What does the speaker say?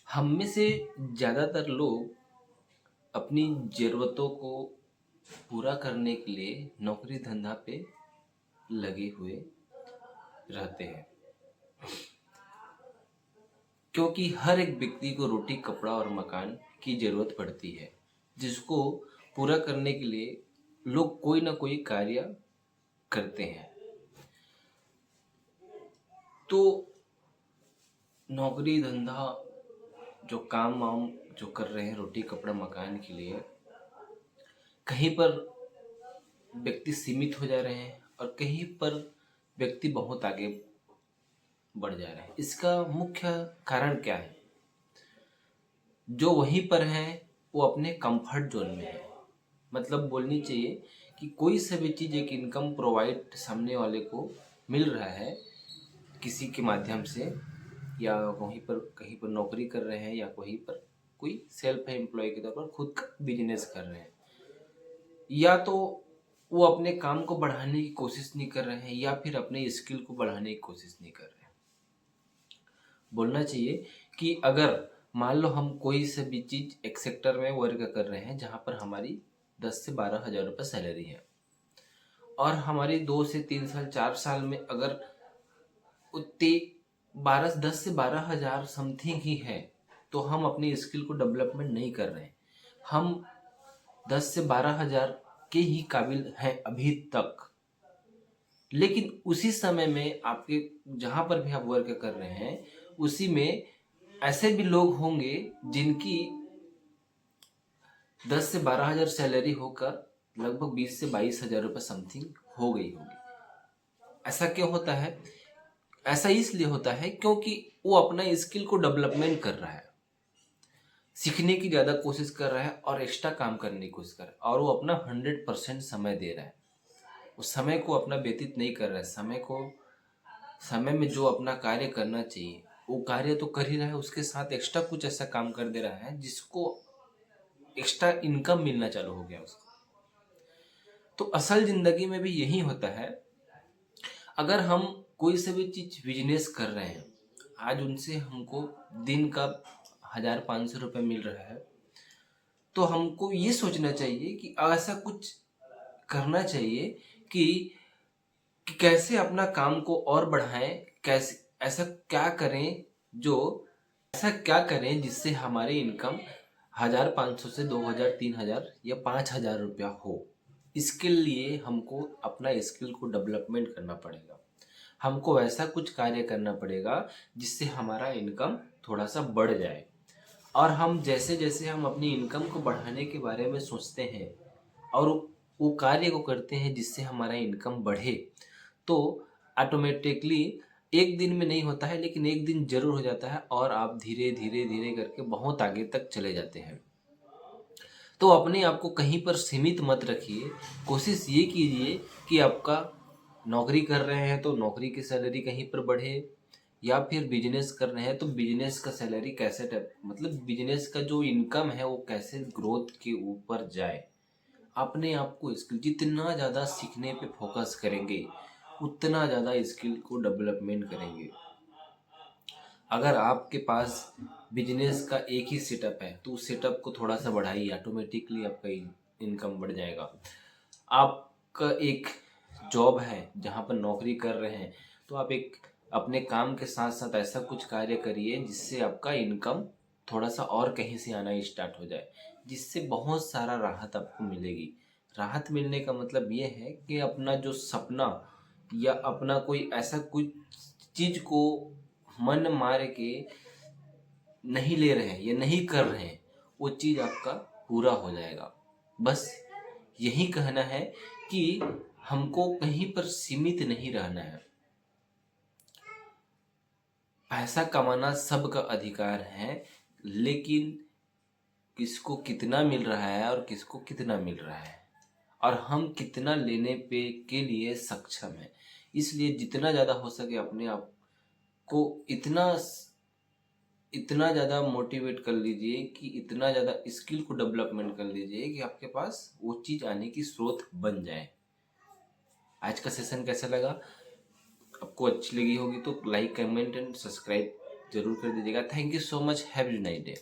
हम में से ज़्यादातर लोग अपनी ज़रूरतों को पूरा करने के लिए नौकरी धंधा पे लगे हुए रहते हैं, क्योंकि हर एक व्यक्ति को रोटी कपड़ा और मकान की ज़रूरत पड़ती है, जिसको पूरा करने के लिए लोग कोई ना कोई कार्य करते हैं। तो नौकरी धंधा जो काम वाम जो कर रहे हैं रोटी कपड़ा मकान के लिए, कहीं पर व्यक्ति सीमित हो जा रहे हैं और कहीं पर व्यक्ति बहुत आगे बढ़ जा रहे हैं। इसका मुख्य कारण क्या है? जो वहीं पर है वो अपने कंफर्ट जोन में है। मतलब बोलनी चाहिए कि कोई सा भी चीज़ एक इनकम प्रोवाइड सामने वाले को मिल रहा है किसी के माध्यम से, या वहीं पर कहीं पर नौकरी कर रहे हैं, या वहीं पर कोई सेल्फ एम्प्लॉय के तौर पर खुद का बिजनेस कर रहे हैं, या तो वो अपने काम को बढ़ाने की कोशिश नहीं कर रहे हैं या फिर अपने स्किल को बढ़ाने की कोशिश नहीं कर रहे हैं। बोलना चाहिए कि अगर मान लो हम कोई से भी चीज़ एक सेक्टर में वर्क कर रहे हैं जहाँ पर हमारी 10 से 12 हज़ार रुपये सैलरी है, और हमारी 2 से 3 साल 4 साल में अगर उतने 10 से 12 हज़ार समथिंग ही है, तो हम अपनी स्किल को डेवलपमेंट नहीं कर रहे हैं। हम 10 से 12 हज़ार के ही काबिल हैं अभी तक। लेकिन उसी समय में आपके जहाँ पर भी आप वर्क कर रहे हैं, उसी में ऐसे भी लोग होंगे जिनकी 10 से 12 हज़ार सैलरी होकर लगभग 20 से 22 हज़ार रुपये समथिंग हो गई होगी। ऐसा क्यों होता है? ऐसा इसलिए होता है क्योंकि वो अपना स्किल को डेवलपमेंट कर रहा है, सीखने की ज़्यादा कोशिश कर रहा है और एक्स्ट्रा काम करने की कोशिश कर रहा है, और वो अपना 100% समय दे रहा है। उस समय को अपना व्यतीत नहीं कर रहा है। समय में जो अपना कार्य करना चाहिए वो कार्य तो कर ही रहा है, उसके साथ एक्स्ट्रा कुछ ऐसा काम कर दे रहा है जिसको एक्स्ट्रा इनकम मिलना चालू हो गया उसको। तो असल ज़िंदगी में भी यही होता है। अगर हम कोई से भी चीज़ बिजनेस कर रहे हैं, आज उनसे हमको दिन का 1500 रुपये मिल रहा है, तो हमको ये सोचना चाहिए कि ऐसा कुछ करना चाहिए कि कैसे अपना काम को और बढ़ाएं, कैसे जो ऐसा क्या करें जिससे हमारी इनकम 1500 से 2000 3000 या 5000 रुपया हो। इसके लिए हमको अपना स्किल को डेवलपमेंट करना पड़ेगा। हमको ऐसा कुछ कार्य करना पड़ेगा जिससे हमारा इनकम थोड़ा सा बढ़ जाए। और हम जैसे जैसे हम अपनी इनकम को बढ़ाने के बारे में सोचते हैं और वो कार्य को करते हैं जिससे हमारा इनकम बढ़े, तो ऑटोमेटिकली एक दिन में नहीं होता है, लेकिन एक दिन जरूर हो जाता है और आप धीरे धीरे धीरे करके बहुत आगे तक चले जाते हैं। तो अपने आप को कहीं पर सीमित मत रखिए। कोशिश ये कीजिए कि आपका नौकरी कर रहे हैं तो नौकरी की सैलरी कहीं पर बढ़े, या फिर बिजनेस कर रहे हैं तो बिजनेस का सैलरी कैसे मतलब बिजनेस का जो इनकम है वो कैसे ग्रोथ के ऊपर जाए। अपने आप को स्किल जितना ज़्यादा सीखने पे फोकस करेंगे उतना ज़्यादा स्किल को डेवलपमेंट करेंगे। अगर आपके पास बिजनेस का एक ही सेटअप है तो उस सेटअप को थोड़ा सा बढ़ाइए, ऑटोमेटिकली आपका इनकम बढ़ जाएगा। आपका एक जॉब है जहाँ पर नौकरी कर रहे हैं, तो आप एक अपने काम के साथ साथ ऐसा कुछ कार्य करिए जिससे आपका इनकम थोड़ा सा और कहीं से आना स्टार्ट हो जाए, जिससे बहुत सारा राहत आपको मिलेगी। राहत मिलने का मतलब ये है कि अपना जो सपना या अपना कोई ऐसा कुछ चीज़ को मन मार के नहीं ले रहे हैं या नहीं कर रहे हैं, वो चीज़ आपका पूरा हो जाएगा। बस यही कहना है कि हमको कहीं पर सीमित नहीं रहना है। पैसा कमाना सबका अधिकार है, लेकिन किसको कितना मिल रहा है और किसको कितना मिल रहा है और हम कितना लेने पे के लिए सक्षम है। इसलिए जितना ज़्यादा हो सके अपने आप को इतना ज़्यादा मोटिवेट कर लीजिए कि इतना ज़्यादा स्किल को डेवलपमेंट कर लीजिए कि आपके पास वो चीज़ आने की स्रोत बन जाए। आज का सेशन कैसा लगा? आपको अच्छी लगी होगी तो लाइक कमेंट एंड सब्सक्राइब जरूर कर दीजिएगा। Thank you so much, have a nice day.